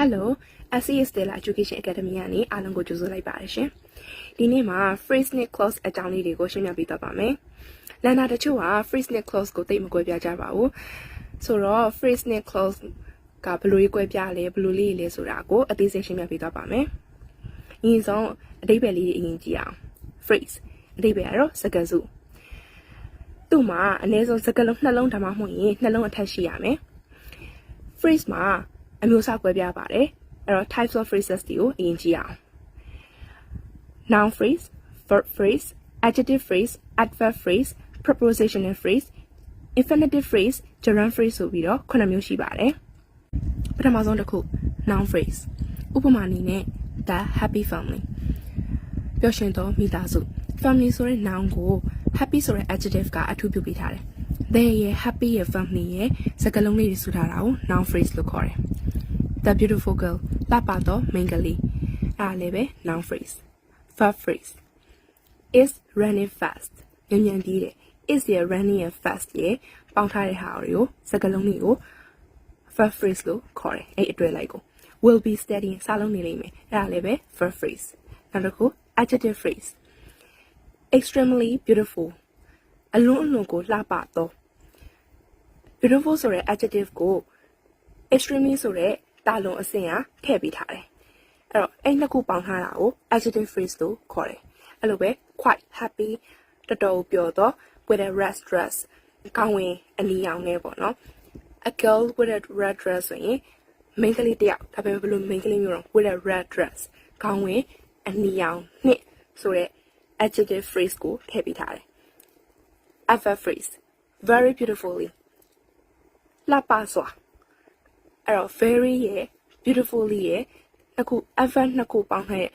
Hello, SES Stella Education Academy ကနေအားလုံးကိုကြိုဆိုလိုက်ပါတယ်ရှင်။ဒီနေ့မှာ phrase နဲ့ clause အကြောင်းလေးတွေကိုရှင်းပြပေးသွားပါမယ်။လန်နာတချို့က phrase နဲ့ clause ကိုသိမကွဲပြားကြပါဘူး။ဆိုတော့ phrase နဲ့ clause ကဘယ်လိုကွဲပြားလဲဘယ်လိုလေးလဲဆိုတာကိုအသေးစိတ်ရှင်းပြပေးသွားပါမယ်။အရင်ဆုံးအဓိပ္ပာယ်လေးတွေအရင်ကြည့်အောင်။ phrase အဓိပ္ပာယ်ကတော့စကားစု။သူ့မှာအနည်းဆုံးစကားလုံးနှလုံးဒါမှမဟုတ်ရင်နှလုံးအထက်ရှိရမယ်။ phrase မှာအမျိုးအစားကွဲပြားပါတယ်အဲ့တော့ types of phrases တွေကိုအရင်ကြည့်အောင် noun phrase verb phrase adjective phrase adverb phrase prepositional phrase infinitive phrase gerund phrase ဆိုပြီးတော့9မျိုးရှိပါတယ်ပထမဆုံးတစ်ခု noun phrase ဥပမာအနေနဲ့ the happy family ပျော်ရွှင်သောမိသားစု family ဆိုတဲ့ noun ကို happy ဆိုတဲ့ adjective ကအထူးပြုပေးထားတယ် they ရဲ့ happy ရဲ့ family ရဲ့စကားလုံးလေးတွေစုထားတာကို noun phrase လို့ခေါ်တယ်The beautiful girl လှပသောမိန်းကလေးအားလည်းပဲ noun phrase verb phrase is running fast မြန်ပြေးတယ် is ရဲ့ running ရဲ့ fast ရဲ့ပေါင်းထားတဲ့ဟာတွေကိုစကားလုံးတွေကို verb phrase လို့ခေါ်တယ်အဲ့အတွဲလိုက်ကို will be studying စာလုံးနေလိမ့်မယ်အဲ့ဒါလည်းပဲ verb phrase နောက်တစ်ခု adjective phrase extremely beautiful အလွန်ကိုလှပသော beautiful ဆိုတဲ့ adjective ကို extremely ဆိုတဲ့တာလုံးအဆင့်အားထည့်ပေးထားတယ်။အဲ့တော့အဲ့နှစ်ခုပေါင်းထားတာကို adjective phrase လို့ခေါ်တယ်။အဲ့လိုပဲ quite happy တော်တော်ပျော်တော့ with a red dress ကောင်းဝင်အနီရောင်နဲ့ပေါ့နော်။ a girl with a red dress ဆိုရင်မိန်းကလေးတစ်ယောက်ဒါပေမဲ့ဘယ်လိုမိန်းကလေးမျိုးတော့ with a red dress ကောင်းဝင်အနီရောင်နဲ့ဆိုတဲ့ adjective phrase ကိုထည့်ပေးထားတယ်။ adverb phrase very beautifully လှပစွာအဲ့တော့ very ရဲ့ beautifully ရဲ့အခု adverb နှစ်ခုပေါင်းတဲ့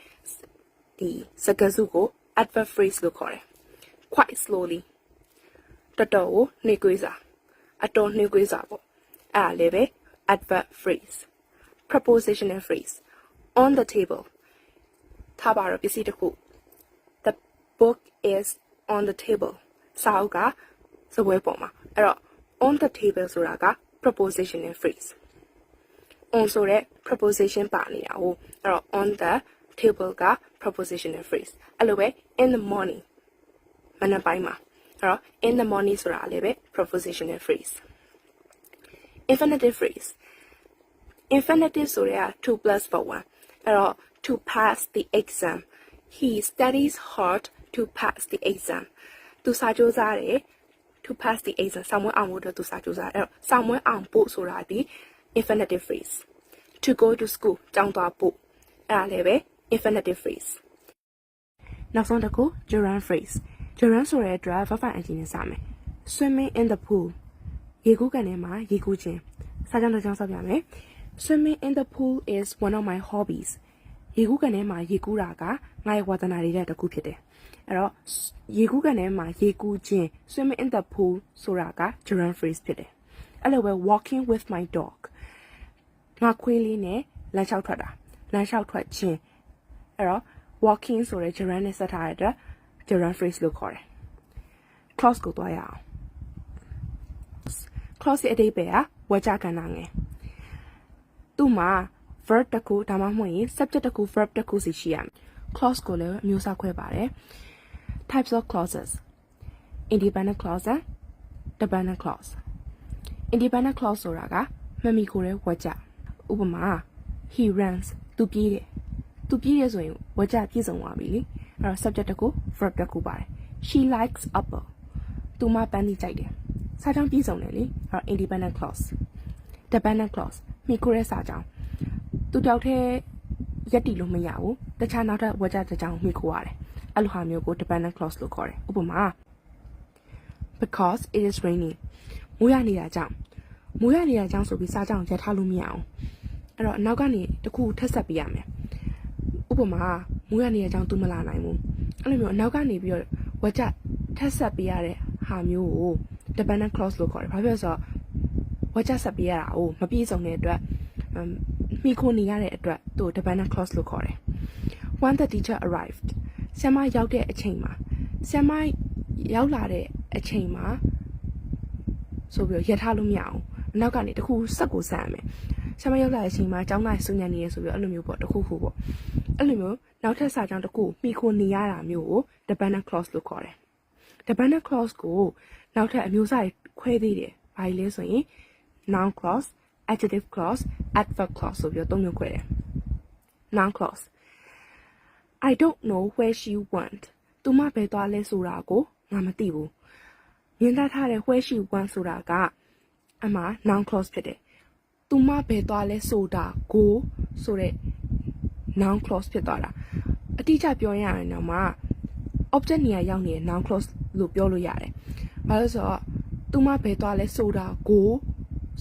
ဒီစကားစုကို adverb phrase လို့ခေါ်တယ် quite slowly တော်တော်ကိုနှိမ့်ကွေးစွာအတော်နှိမ့်ကွေးစွာပေါ့အဲ့ဒါလည်းပဲ adverb phrase prepositional phrase on the table ထားပါတော့ပစ္စည်းတစ်ခု the book is on the table စာအုပ်ကစပွဲပေါ်မှာအဲ့တော့ on the table ဆိုတာက prepositional phrase on ဆိုတဲ့ preposition ပါနေတာဟိုအဲ့တော့ on the table က prepositional phrase အဲ့လိုပဲ in the morning မနက်ပိုင်းမှာအဲ့တော့ in the morning ဆိုတာလည်းပဲ prepositional phrase infinitive phrase infinitive ဆိုတာ 2 plus for 1အဲ့တော့ to pass the exam he studies hard to pass the exam သူစာကြိုးစားတယ် to pass the exam စာမွေးအောင်ဖို့အတွက်သူစာကြိုးစားအဲ့တော့စာမွေးအောင်ဖို့ဆိုတာဒီinfinitive phrase to go to school ကျောင်းသွားဖို့အဲ့ဒါလည်းပဲ infinitive phrase နောက်ဆုံးတစ်ခု gerund phrase gerund ဆိုတဲ့အတွက် verb အကြီးနဲ့စမယ် swimming in the pool ရေကူးကန်ထဲမှာရေကူးခြင်းစာကြောင်းတစ်ကြောင်းဆောက်ပြမယ် swimming in the pool is one of my hobbies ရေကူးကန်ထဲမှာရေကူးတာကငါ့ရဲ့ဝါသနာတွေတဲ့တစ်ခုဖြစ်တယ်အဲ့တော့ရေကူးကန်ထဲမှာရေကူးခြင်း swimming in the pool ဆိုတာက gerund phrase ဖြစ်တယ်အဲ့လိုပဲ walking with my dog ငါခွေးလေးနဲ့လမ်းလျှောက်ထွက်တာလမ်းလျှောက်ထွက်ခြင်းအဲ့တော့ walking ဆိုတဲ့ gerund နဲ့ဆက်ထားတဲ့အတွက် gerund phrase လို့ခေါ်တယ် clause ကိုသွားရအောင် clause ရဲ့အဓိပ္ပာယ်ကဝါကျကဏ္ဍငယ်သူ့မှာ verb တစ်ခုဒါမှမဟုတ်ရင် subject တစ်ခု verb တစ်ခုစီရှိရမယ် clause ကိုလည်းအမျိုးအစားခွဲပါတယ် types of clauses independent clause dependent clause independent clause ဆိုတာကမမီကိုတဲ့ဝါကျဥပမာ he runs သူပြေးတယ်သူပြေးရဆိုရင်ဝါကျပြည့်စုံသွားပြီလေအဲ့တော့ subject တစ်ခု verb တစ်ခုပါတယ် she likes apple သူမပန်းသီးကြိုက်တယ်စာကြောင်းပြည့်စုံတယ်လေအဲ့တော့ independent clause dependent clause မိကိုတဲ့စာကြောင်းသူတယောက်တည်းရက်တီလို့မရဘူးတခြားနောက်ထပ်ဝါကျတစ်ကြောင်းမိကိုရတယ်အဲ့လိုဟာမျိုးကို dependent clause လို့ခေါ်တယ်ဥပမာ because it is raining မိုးရနေတာကြောင့်ဆိုပြီးစာကြောင်းရက်ထားလို့မရအောင်အဲ့တော့နောက်ကနေတခုထပ်ဆက်ပေးရမယ်ဥပမာမိုးရနေတဲ့ကြောင့်သူမလာနိုင်ဘူးအဲ့လိုမျိုးအနောက်ကနေပြီးတော့ဝါကျထပ်ဆက်ပေးရတဲ့ဟာမျိုးကို dependent clause လို့ခေါ်တယ်ဘာဖြစ်လဲဆိုတော့ဝါကျဆက်ပေးရတာကိုမပြည့်စုံတဲ့အတွက်မိခိုနေရတဲ့အတွက်သူ့ dependent clause လို့ခေါ်တယ် when the teacher arrived ဆရာမရောက်တဲ့အချိန်မှာဆရာမရောက်လာတဲ့အချိန်မှာဆိုပြီးရထားလို့မရအောင်နောက်ကနေတခုစက်ကိုဆက်ရမယ် ဆရာမရောက်လာတဲ့အချိန်မှာကျောင်းသားဆူညံနေရဆိုပြီးအဲ့လိုမျိုးပေါ့တခုခုပေါ့အဲ့လိုမျိုးနောက်ထပ်စာကြောင်းတစ်ခုမိခိုနေရတာမျိုးကို dependent clause လို့ခေါ်တယ် dependent clause ကိုနောက်ထပ်အမျိုးအစားခွဲသေးတယ်ဘာလဲဆိုရင် noun clause adjective clause adverb clause ဆိုပြီးတော့သုံးမျိုးခွဲတယ် noun clause I don't know where she went သူမဘယ်သွားလဲဆိုတာကိုငါမသိဘူးမြင်တတ်ထားတဲ့ where she went ဆိုတာကအမှ noun clause ဖြစ်တယ်သူမဘယ်သွားလဲဆိုတာကိုဆိုတဲ့ noun clause ဖြစ်သွားတာအတိအကျပြောရရင်တော့မှ object နေရာရောက်နေတဲ့ noun clause လို့ပြောလို့ရတယ်ဘာလို့ဆိုတော့သူမဘယ်သွားလဲဆိုတာကို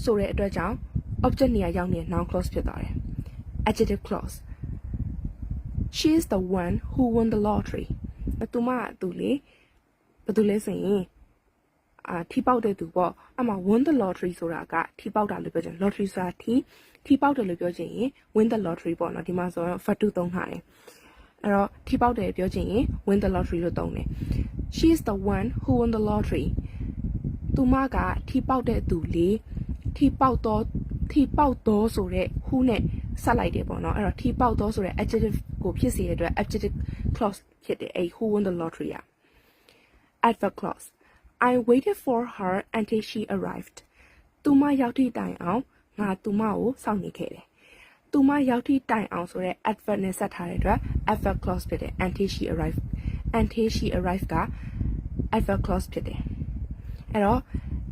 ဆိုတဲ့အတွက်ကြောင့် object နေရာရောက်နေတဲ့ noun clause ဖြစ်သွားတယ် adjective clause She is the one who won the lottery သူမသူလေဘာလို့လဲဆိုရင်ထီပေါက်တဲ့သူပေါ့အမှ win the lottery ဆိုတာကထီပေါက်တာလို့ပြောချင် lottery ဆိုတာထီပေါက်တယ်လို့ပြောချင်ရင် win the lottery ပေါ့နော်ဒီမှာဆိုတော့ verb to သုံးထားတယ်အဲ့တော့ထီပေါက်တယ်ပြောချင်ရင် win the lottery လို့သုံးတယ် She is the one who won the lottery သူမကထီပေါက်တဲ့သူလေထီပေါက်တော့ဆိုတဲ့ who နဲ့ဆက်လိုက်တယ်ပေါ့နော်အဲ့တော့ထီပေါက်တော့ဆိုတဲ့ adjective ကိုဖြစ်စေတဲ့အတွက် adjective clause ဖြစ်တယ်အဲ့ who won the lottery อ่ะ adverb clause I waited for her until she arrived သူမရောက်ထိတိုင်အောင်ငါသူမကိုစောင့်နေခဲ့တယ်သူမရောက်ထိတိုင်အောင်ဆိုတဲ့ adverb နဲ့ဆက်ထားတဲ့အတွက် adverb clause ဖြစ်တယ် until she arrived က adverb clause ဖြစ်တယ်အဲ့တော့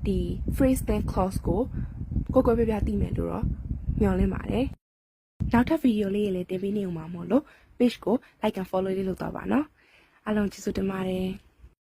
ဒီ phrase then clause ကိုကိုပြပြသိမယ်လို့တော့မျှော်လင့်ပါတယ်နောက်ထပ်ဗီဒီယိုလေးတွေလည်းတင်ပေးနေဦးမှာမို့လို့ page ကို like and follow လေးလုပ်တော့ပါနော်အားလုံးကျေးဇူးတင်ပါတယ်